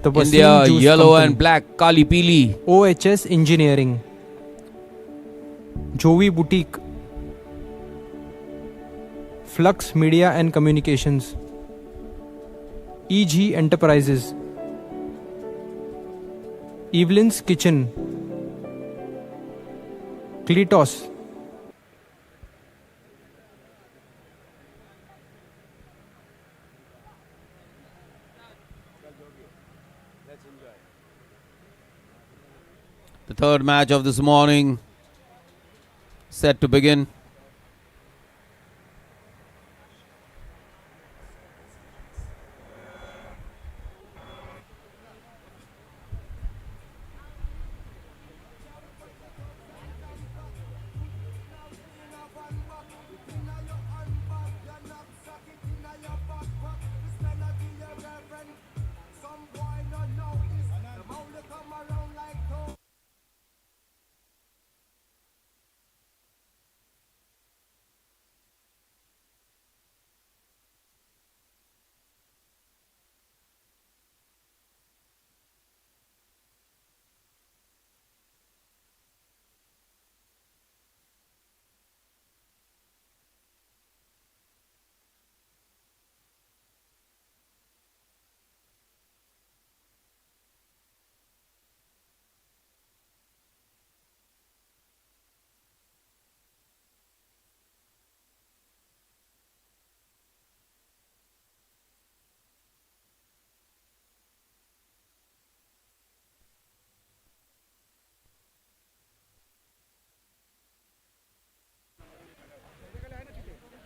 India, yellow and black, Kali Pili. OHS Engineering, Jovi Boutique, Flux Media and Communications, EG Enterprises, Evelyn's Kitchen, Kletos, The third match of this morning set to begin.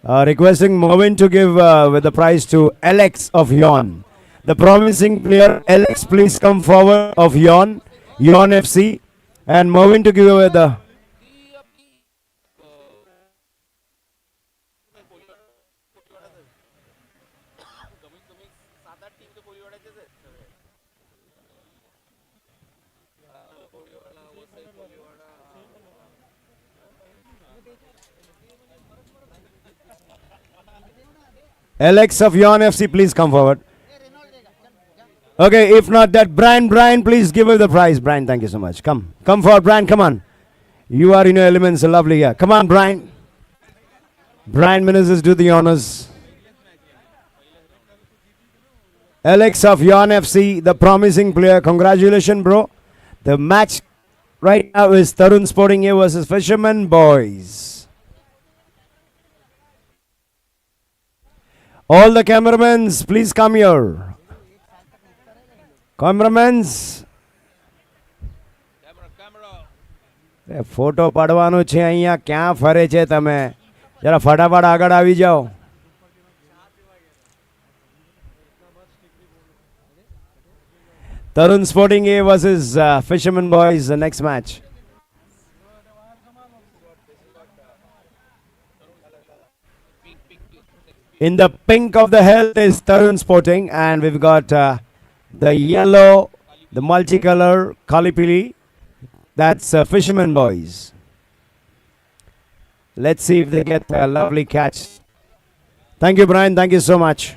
Requesting Mervin to give with the prize to Alex of Yon. The promising player Alex, please come forward of Yon FC, and Mervin to give away the. Alex of Yon FC, please come forward. Okay, if not that, Brian, please give her the prize. Brian, thank you so much. Come forward, Brian, come on. You are in your elements, lovely. Yeah, come on, Brian. Brian Menezes, do the honors. Alex of Yon FC, the promising player. Congratulations, bro. The match right now is Tarun Sporting A versus Fisherman Boys. All the cameramen, please come here. Cameramen. Photo પાડવાનો છે અહીંયા ક્યાં ફરે છે તમે જરા ફટાફટ આગળ આવી જાઓ. Tarun Sporting A versus Fisherman Boys, the next match. In the pink of the health is Tarun Sporting, and we've got the yellow, the multicolor Kalipili. That's Fisherman Boys. Let's see if they get a lovely catch. Thank you, Brian. Thank you so much.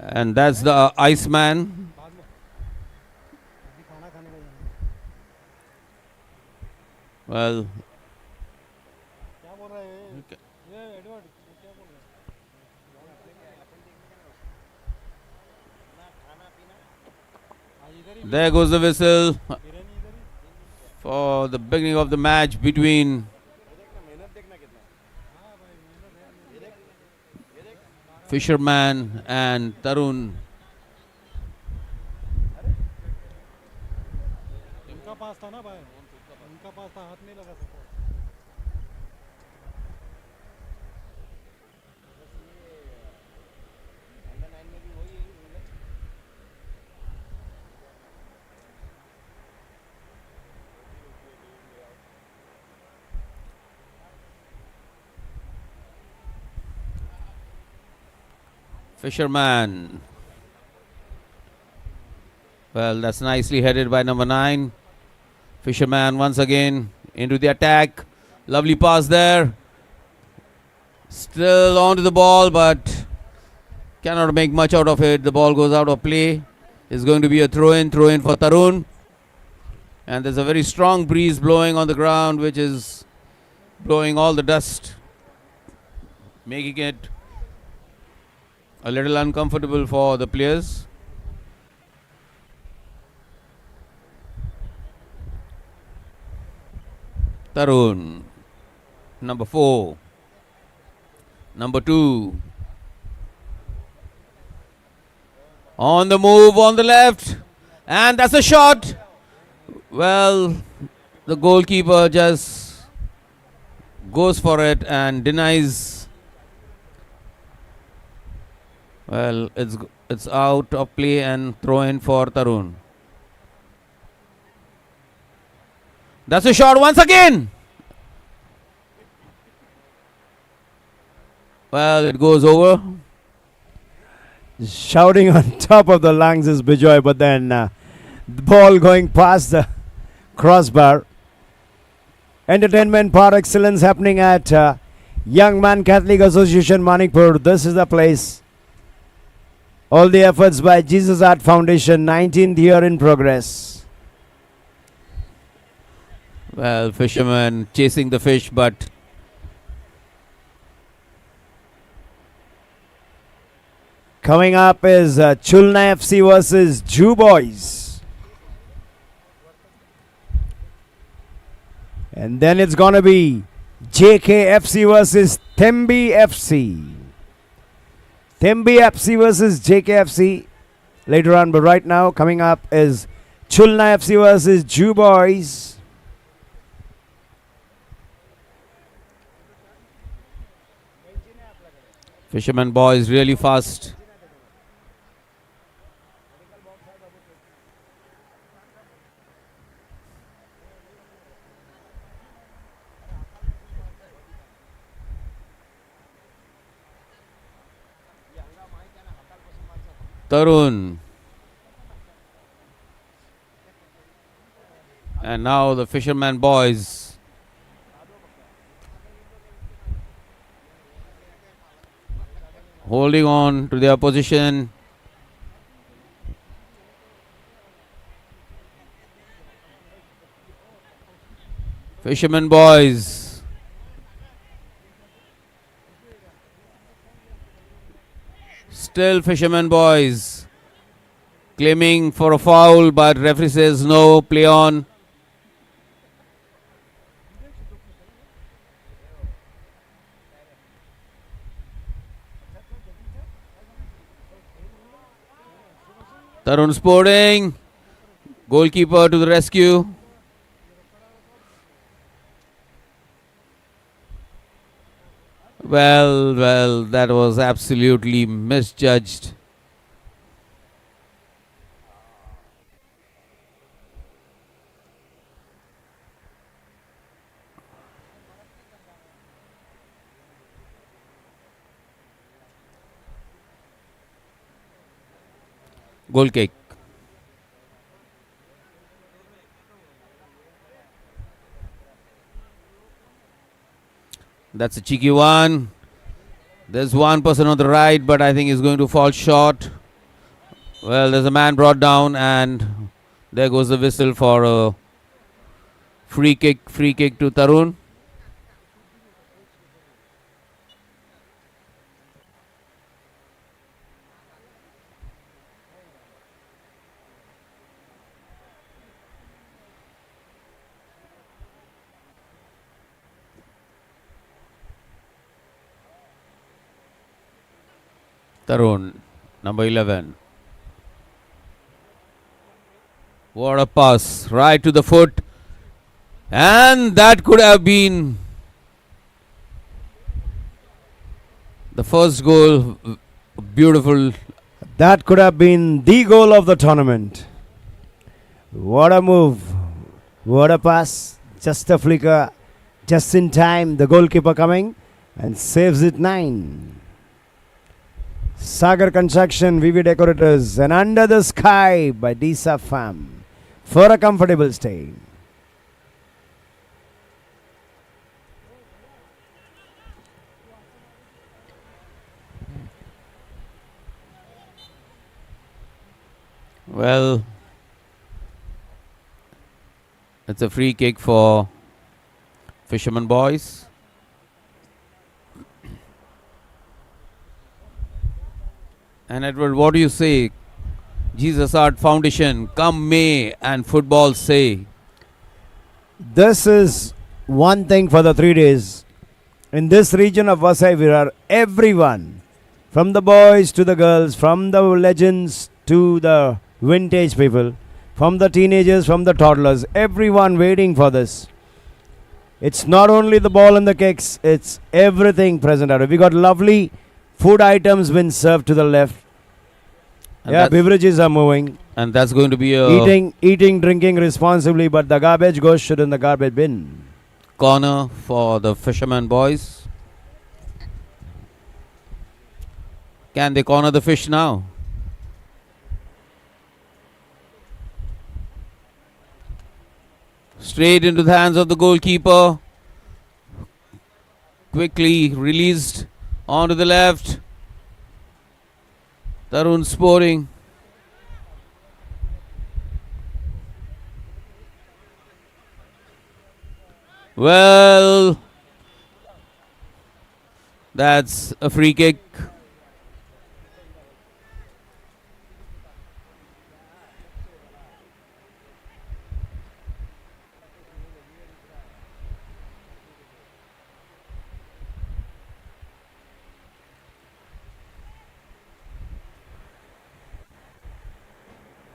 And that's the Iceman. Well, there goes the whistle for the beginning of the match between Fisherman and Tarun. Fisherman. Well, that's nicely headed by number 9. Fisherman once again into the attack. Lovely pass there. Still onto the ball, but cannot make much out of it. The ball goes out of play. It's going to be a throw-in for Tarun. And there's a very strong breeze blowing on the ground, which is blowing all the dust, making it a little uncomfortable for the players. Tarun, number 4, number 2, on the move on the left, and that's a shot. Well, the goalkeeper just goes for it and denies. Well, it's out of play and throw in for Tarun. That's a shot once again. Well, it goes over. Shouting on top of the lungs is Bijoy, but then the ball going past the crossbar. Entertainment par excellence happening at Young Man Catholic Association, Manikpur. This is the place. All the efforts by Jesus Art Foundation, 19th year in progress. Well, fisherman chasing the fish, but coming up is Chulna FC versus Jew Boys. And then it's going to be JKFC versus Thembi FC. Thembi FC versus JKFC later on, but right now coming up is Chulna FC versus Jew Boys. Fisherman boys really fast. Tarun. And now the fisherman boys. Holding on to their position. Fishermen boys. Still fishermen boys. Claiming for a foul, but referee says no, play on. Tarun Sporting, goalkeeper to the rescue. Well, that was absolutely misjudged. Goal kick. That's a cheeky one. There's one person on the right, but I think he's going to fall short. Well, there's a man brought down, and there goes the whistle for a free kick. Free kick to Tarun. Tarun, number 11. What a pass, right to the foot. And that could have been the first goal. Beautiful. That could have been the goal of the tournament. What a move. What a pass. Just a flicker. Just in time. The goalkeeper coming and saves it 9. Sagar Construction, VV Decorators, and Under the Sky by Disa Fam for a comfortable stay. Well, it's a free kick for Fisherman Boys. And Edward, what do you say? Jesus Art Foundation, come May and football say. This is one thing for the 3 days. In this region of Vasai Virar, everyone, from the boys to the girls, from the legends to the vintage people, from the teenagers, from the toddlers, everyone waiting for this. It's not only the ball and the kicks, it's everything present out. We got lovely food items been served to the left. And Yeah, beverages are moving. And that's going to be a Eating, drinking responsibly, but the garbage goes should in the garbage bin. corner for the Fisherman Boys. Can they corner the fish now? Straight into the hands of the goalkeeper. Quickly released onto the left. Tarun Sporting. Well, that's a free kick.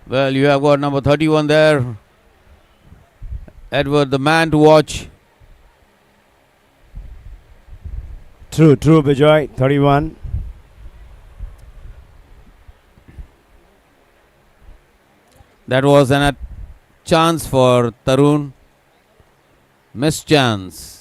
Well, you have got number 31 there. Edward, the man to watch. True, Bijoy, 31. That was a chance for Tarun. Missed chance.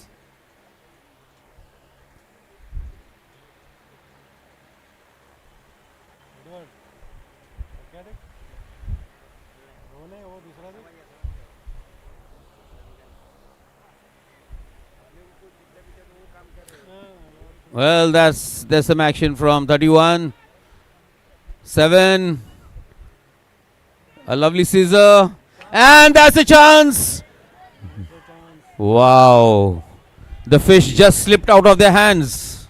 Well, there's some action from 31. 7. A lovely scissor. And that's a chance. Wow. The fish just slipped out of their hands.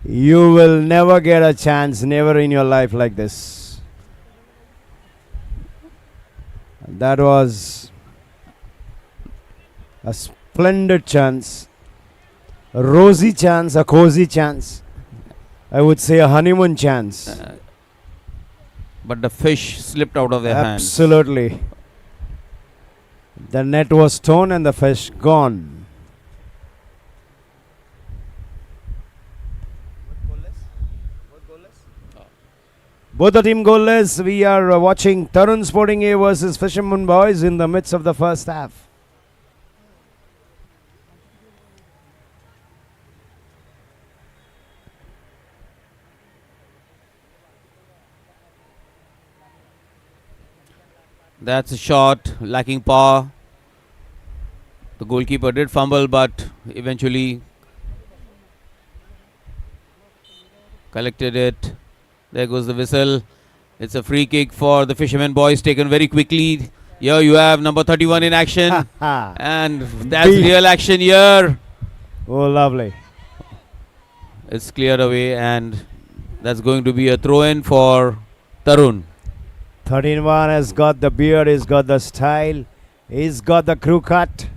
You will never get a chance, never in your life like this. That was a splendid chance. A rosy chance, a cozy chance. I would say a honeymoon chance. But the fish slipped out of their hands. Absolutely. The net was torn and the fish gone. Both the team goalless. We are watching Tarun Sporting A versus Fisherman Boys in the midst of the first half. That's a shot, lacking power. The goalkeeper did fumble, but eventually collected it. There goes the whistle. It's a free kick for the Fisherman Boys, taken very quickly. Here you have number 31 in action. And that's real action here. Oh, lovely. It's cleared away, and that's going to be a throw-in for Tarun. 31 has got the beard, he's got the style, he's got the crew cut.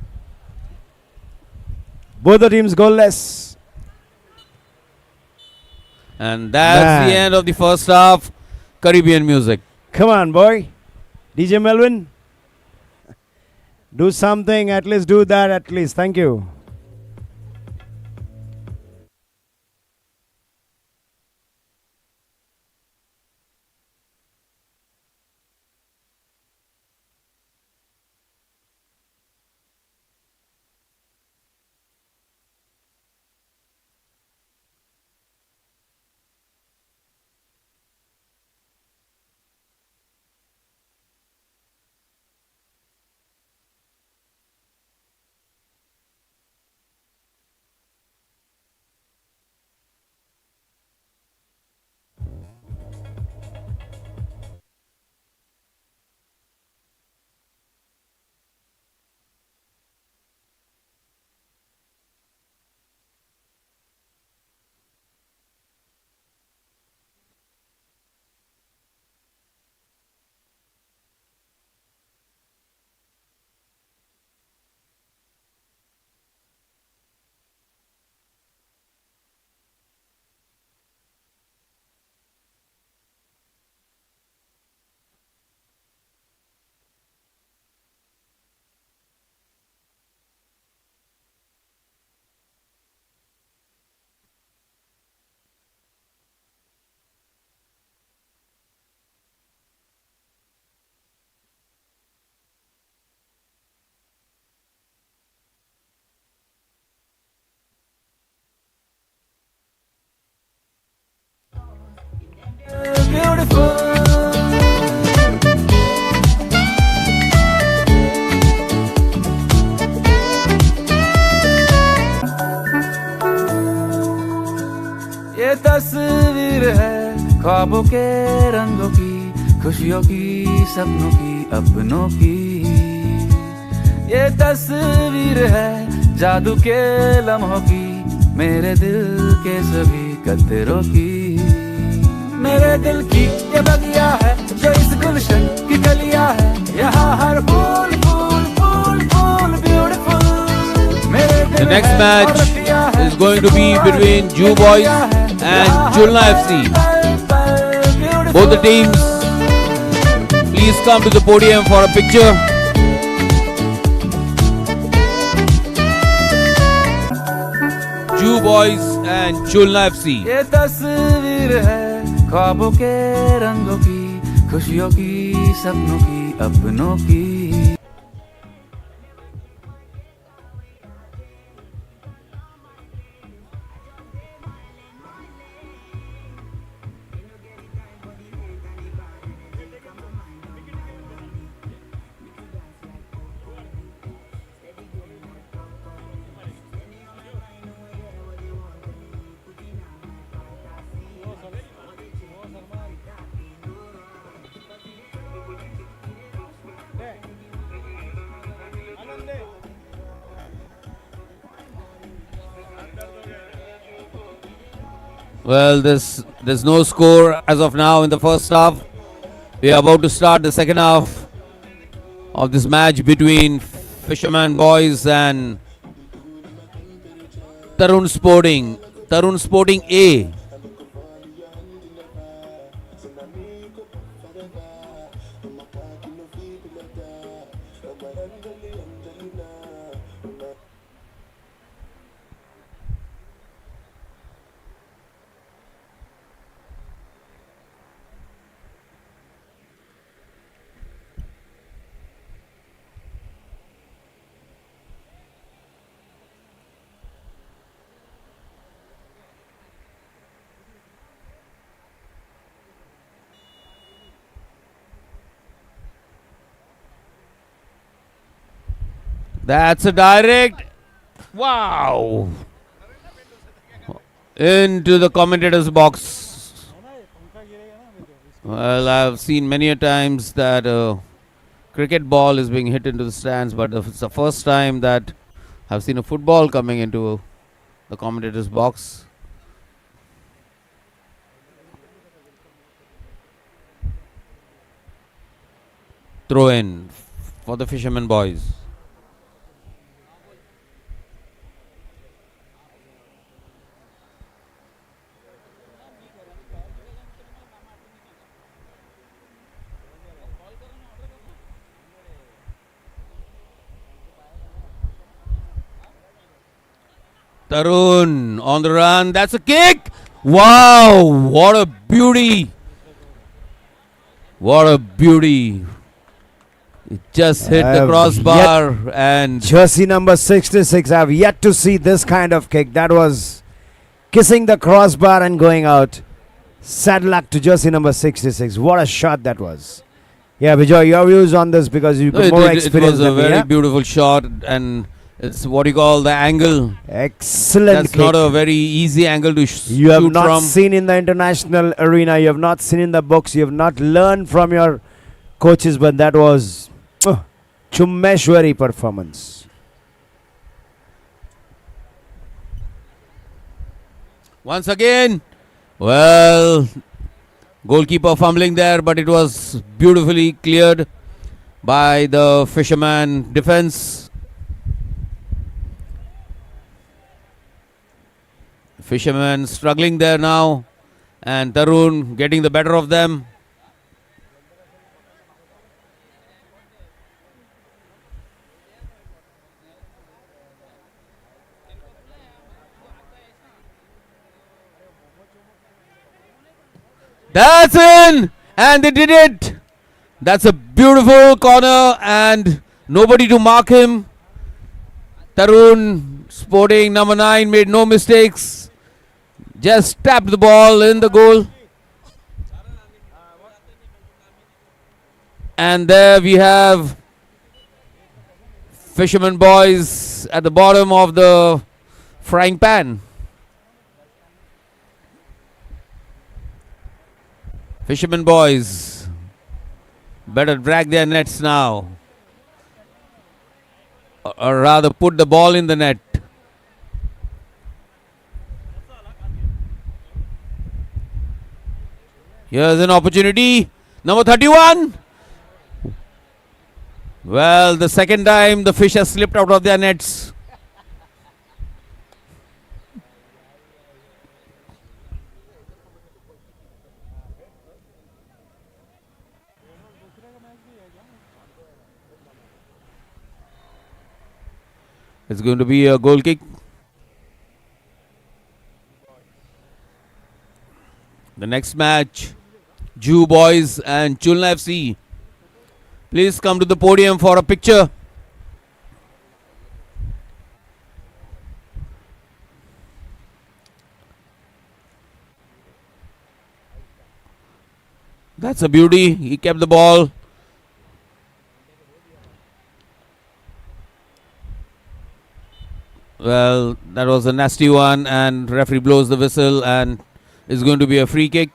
Both the teams goalless. And that's the end of the first half. Caribbean music. Come on, boy. DJ Melvin. Do something, at least do that, at least. Thank you. beautiful. ये तस्वीर है ख्वाबों के रंगों की, खुशियों की, सपनों की, अपनों की। ये तस्वीर है जादू के लम्हों की, मेरे दिल के सभी कतरों की। मेरे दिल की ये बगिया है जो इस गुलशन की कलियां है, यहाँ हर फूल फूल फूल फूल beautiful. The next match is going to be between Jew Boys and Chulna FC. Both the teams, please come to the podium for a picture. Jew Boys and Chulna FC. ये तस्वीर है ख्वाबों के रंगों की, खुशियों की, सपनों की, अपनों की। Well, there's no score as of now in the first half. We are about to start the second half of this match between Fisherman Boys and Tarun Sporting A. That's a direct. Wow. Into the commentator's box. Well, I've seen many a times that cricket ball is being hit into the stands, but it's the first time that I've seen a football coming into the commentator's box. Throw in for the Fisherman Boys. Tarun on the run. That's a kick. Wow. What a beauty. What a beauty. It just hit the crossbar and Jersey number 66. I've yet to see this kind of kick. That was kissing the crossbar and going out. Sad luck to jersey number 66. What a shot that was. Yeah, Vijay, your views on this because you've got more experience it was a than me, very yeah? beautiful shot, and it's what you call the angle. Excellent That's kick. not a very easy angle to You have shoot not from. seen in the international arena. You have not seen in the books. You have not learned from your coaches, but that was Chummeshwari performance. Once again, well, goalkeeper fumbling there, but it was beautifully cleared by the Fisherman defense. Fisherman struggling there now, and Tarun getting the better of them. That's in, and they did it. That's a beautiful corner, and nobody to mark him. Tarun Sporting number 9 made no mistakes. Just tapped the ball in the goal. And there we have Fisherman Boys at the bottom of the frying pan. Fisherman Boys better drag their nets now, or rather put the ball in the net. Here's an opportunity. Number 31. Well, the second time the fish has slipped out of their nets. It's going to be a goal kick. The next match, Jew Boys and Chulna FC. Please come to the podium for a picture. That's a beauty. He kept the ball. Well, that was a nasty one, and referee blows the whistle, and it's going to be a free kick.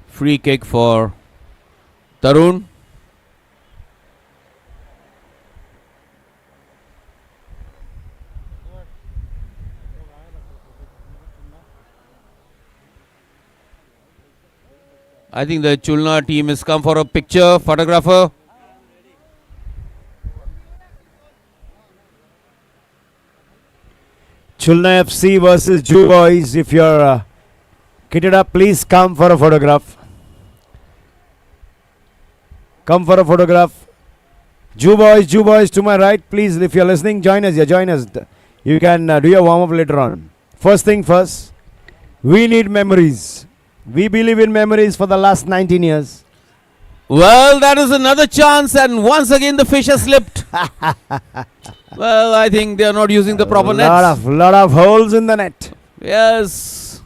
Free kick for Tarun. I think the Chulna team has come for a picture. Photographer. Chulna FC versus Jew Boys. If you're kitted up, please come for a photograph. Come for a photograph. Jew Boys to my right. Please, if you're listening, join us. Yeah, join us. You can do your warm up later on. First thing first, we need memories. We believe in memories for the last 19 years. Well, that is another chance, and once again the fish has slipped. Well, I think they are not using the proper nets. Lot of holes in the net. Yes.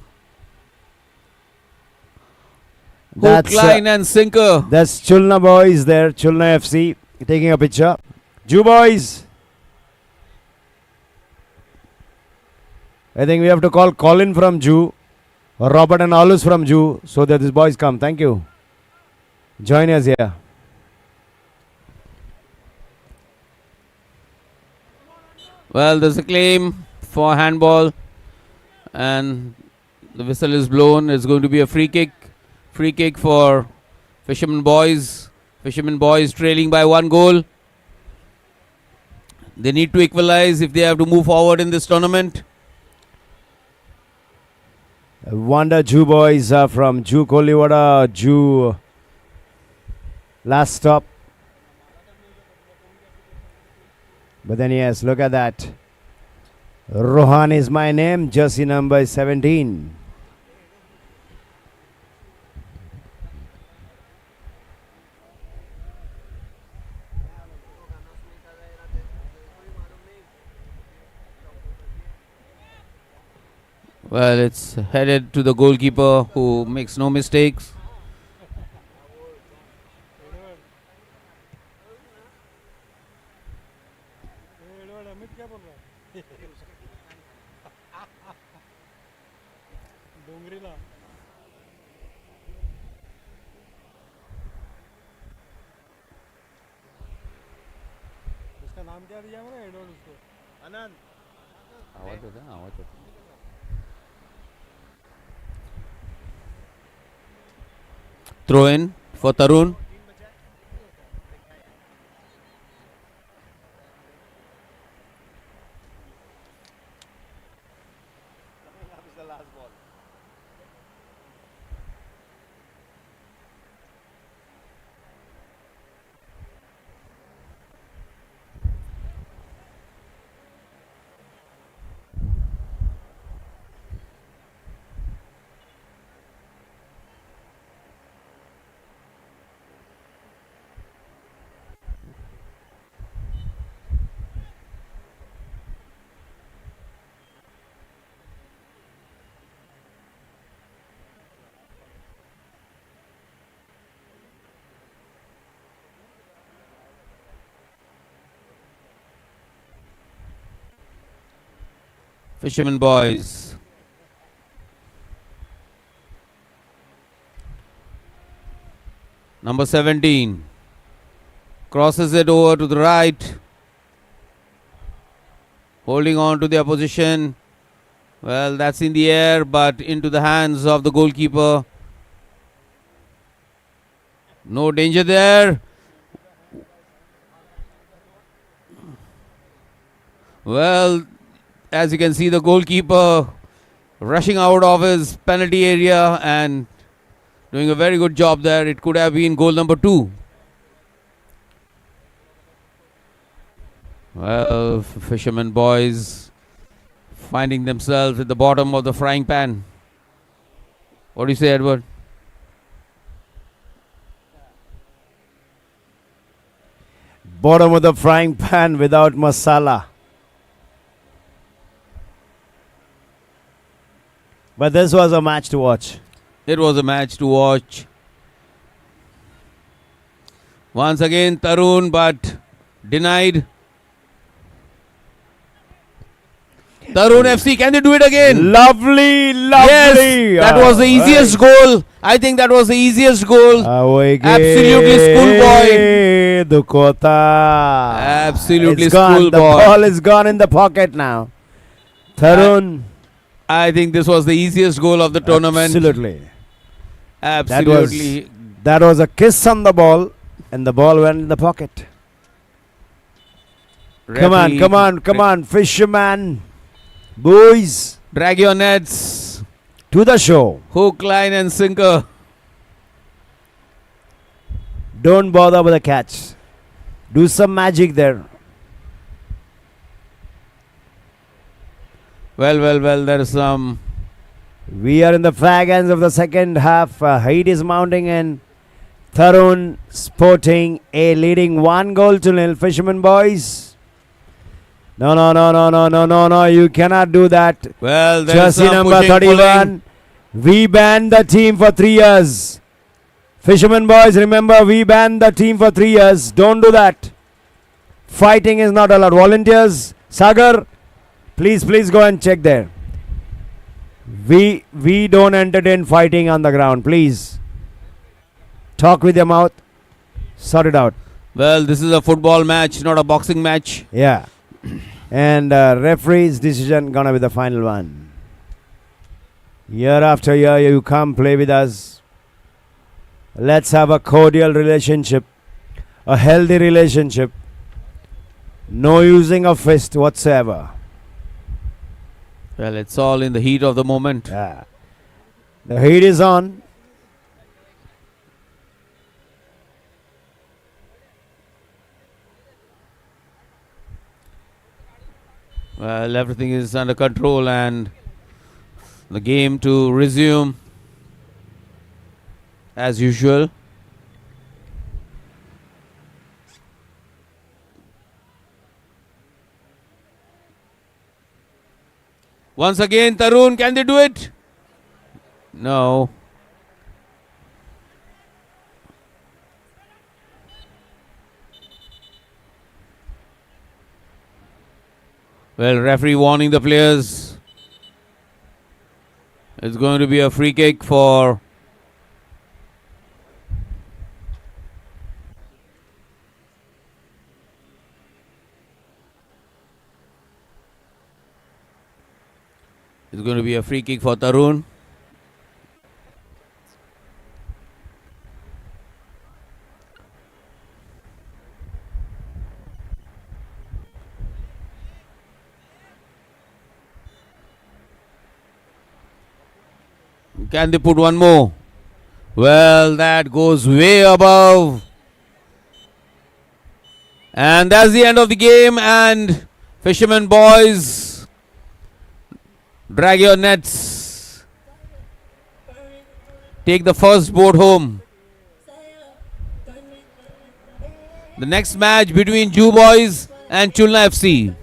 Hook, That's line and sinker. That's Chulna Boys there. Chulna FC taking a picture. Jew Boys. I think we have to call Colin from Jew, or Robert and Alus from Jew, so that these boys come. Thank you. Join us here. Well, there's a claim for handball, and the whistle is blown. It's going to be a free kick. Free kick for Fisherman Boys. Fisherman Boys trailing by 1 goal. They need to equalize if they have to move forward in this tournament. Wonder Jew Boys are from Jew Kolivada, Jew last stop. But then yes, look at that. Rohan is my name, jersey number 17. Well, it's headed to the goalkeeper who makes no mistakes. Throw in for Tarun. Fishermen Boys. Number 17 crosses it over to the right, holding on to their position. Well, that's in the air, but into the hands of the goalkeeper. No danger there. Well, as you can see, the goalkeeper rushing out of his penalty area and doing a very good job there. It could have been goal number 2. Well, Fishermen Boys finding themselves at the bottom of the frying pan. What do you say, Edward? Bottom of the frying pan without masala. But this was a match to watch. It was a match to watch. Once again, Tarun, but denied. Tarun FC, can they do it again? Lovely, lovely. Yes, that was the easiest goal. I think that was the easiest goal. Absolutely schoolboy. Dukota. Absolutely It's gone. The schoolboy. ball is gone in the pocket now. Tarun. I think this was the easiest goal of the tournament. Absolutely. Absolutely. That was a kiss on the ball, and the ball went in the pocket. Come on, Referee- come on, come on, fisherman. Boys, Drag your nets. to the show. Hook, line and sinker. Don't bother with the catch. Do some magic there. Well, there is some. We are in the fag ends of the second half. Heat is mounting in. Tarun Sporting A leading 1-0. Fishermen Boys. No. You cannot do that. Well, there is Jersey some number pushing, 31. We banned the team for 3 years. Fishermen Boys, remember, we banned the team for 3 years. Don't do that. Fighting is not allowed. Volunteers, Sagar, please go and check there. We don't entertain fighting on the ground. Please. Talk with your mouth. Sort it out. Well, this is a football match, not a boxing match. Yeah. And referee's decision gonna be the final one. Year after year, you come play with us. Let's have a cordial relationship, a healthy relationship. No using of fist whatsoever. Well, it's all in the heat of the moment. Yeah. The heat is on. Well, everything is under control and the game to resume as usual. Once again, Tarun, can they do it? No. Well, referee warning the players. It's going to be a free kick for Tarun. Can they put one more? Well, that goes way above. And that's the end of the game. And Fishermen Boys, drag your nets. Take the first boat home. The next match between Jew Boys and Chulna FC.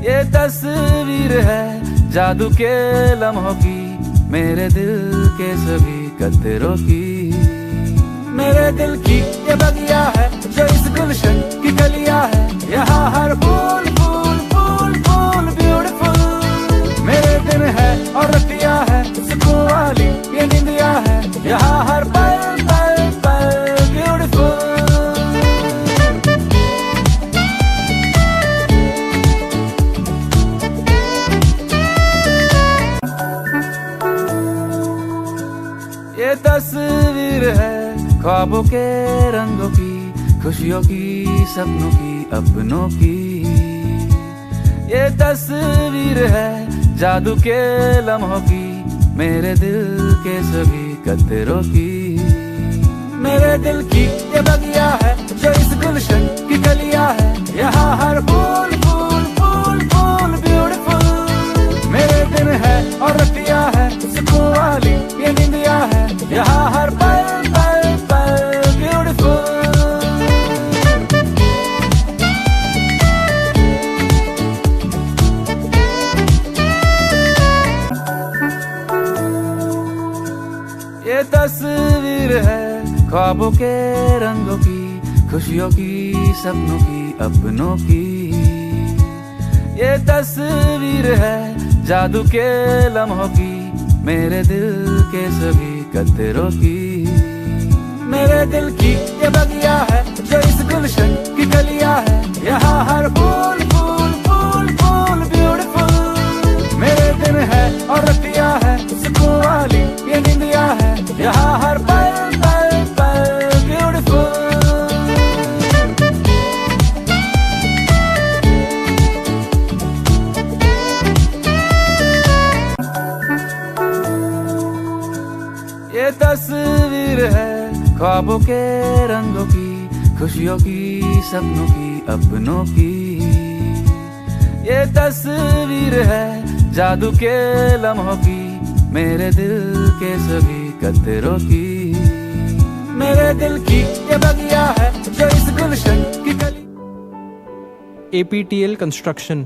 ये तस्वीर है जादू के लम्हों की, मेरे दिल के सभी कतरों की। मेरे दिल की ये बगिया है जो इस गुलशन की कलिया है, यहाँ हर फूल फूल फूल फूल ब्यूटीफुल। मेरे दिन है और रतिया है, सुकून वाली ये निंदिया है, यहाँ हर पल पल पल ब्यूटीफुल। ये तस्वीर है ख्वाबों के रंगों की, खुशियों की, सपनों की, अपनों की। ये तस्वीर है जादू के लम्हों की, मेरे दिल के सभी कतरों की। मेरे दिल की ये बगिया है जो इस गुलशन की कलिया है, यहाँ हर फूल फूल फूल फूल ब्यूटीफुल। मेरे दिन है और रतिया है, सुकून वाली ये निंदिया है, यहाँ हर पल पल पल ब्यूटीफुल। ये तस्वीर है ख्वाबों के रंगों की, खुशियों की, सपनों की, अपनों की। ये तस्वीर है जादू के लम्हों की, मेरे दिल के सभी कतरों की। मेरे दिल की ये बगिया है जो इस गुलशन की कलिया है, यहाँ हर फूल फूल फूल फूल ब्यूटीफुल। मेरे दिन है और रतिया है, सुकून वाली ये निंदिया है, यहाँ हर पल पल पल ब्यूटीफुल। ये तस्वीर है ख्वाबों के रंगों की, खुशियों की, सपनों की, अपनों की। ये तस्वीर है जादू के लम्हों की, मेरे दिल के सभी कतरों की। मेरे दिल की ये बगिया है जो इस गुलशन की कली। APTL Construction.